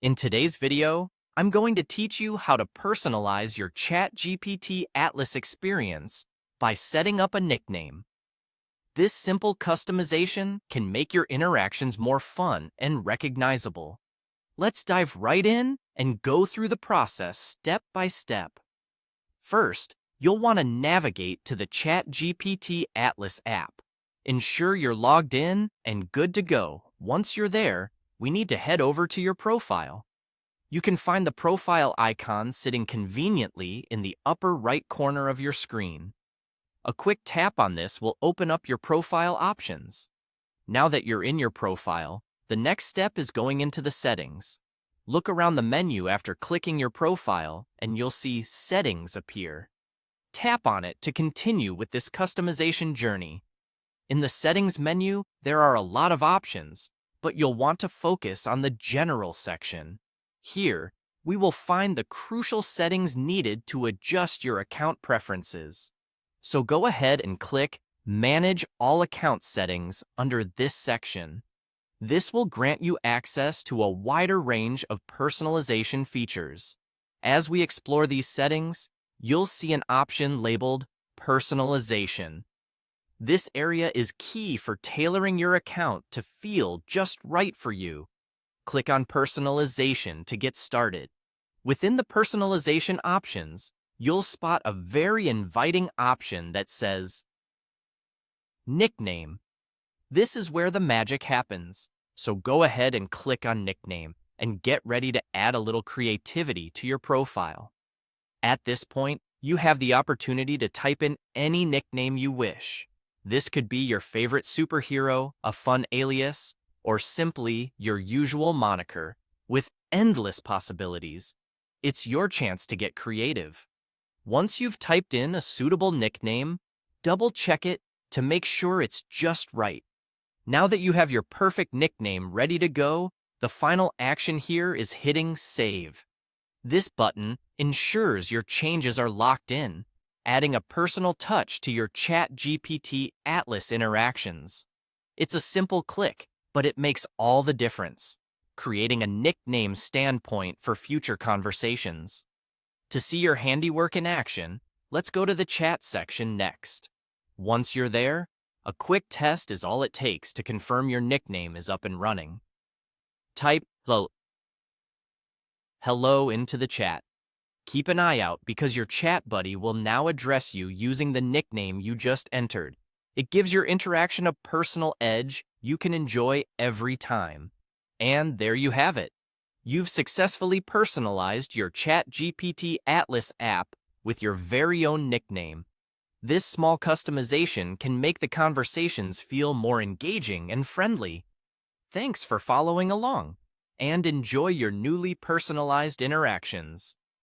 In today's video, I'm going to teach you how to personalize your ChatGPT Atlas experience by setting up a nickname. This simple customization can make your interactions more fun and recognizable. Let's dive right in and go through the process step by step. First, you'll want to navigate to the ChatGPT Atlas app. Ensure you're logged in and good to go. Once you're there, we need to head over to your profile. You can find the profile icon sitting conveniently in the upper right corner of your screen. A quick tap on this will open up your profile options. Now that you're in your profile, the next step is going into the settings. Look around the menu after clicking your profile and you'll see Settings appear. Tap on it to continue with this customization journey. In the Settings menu, there are a lot of options, but you'll want to focus on the General section. Here, we will find the crucial settings needed to adjust your account preferences. So go ahead and click Manage All Account Settings under this section. This will grant you access to a wider range of personalization features. As we explore these settings, you'll see an option labeled Personalization. This area is key for tailoring your account to feel just right for you. Click on Personalization to get started. Within the personalization options, you'll spot a very inviting option that says Nickname. This is where the magic happens, so go ahead and click on Nickname and get ready to add a little creativity to your profile. At this point, you have the opportunity to type in any nickname you wish. This could be your favorite superhero, a fun alias, or simply your usual moniker, with endless possibilities. It's your chance to get creative. Once you've typed in a suitable nickname, double-check it to make sure it's just right. Now that you have your perfect nickname ready to go, the final action here is hitting Save. This button ensures your changes are locked in, adding a personal touch to your ChatGPT Atlas interactions. It's a simple click, but it makes all the difference, creating a nickname standpoint for future conversations. To see your handiwork in action, let's go to the chat section next. Once you're there, a quick test is all it takes to confirm your nickname is up and running. Type hello into the chat. Keep an eye out because your chat buddy will now address you using the nickname you just entered. It gives your interaction a personal edge you can enjoy every time. And there you have it. You've successfully personalized your ChatGPT Atlas app with your very own nickname. This small customization can make the conversations feel more engaging and friendly. Thanks for following along, and enjoy your newly personalized interactions.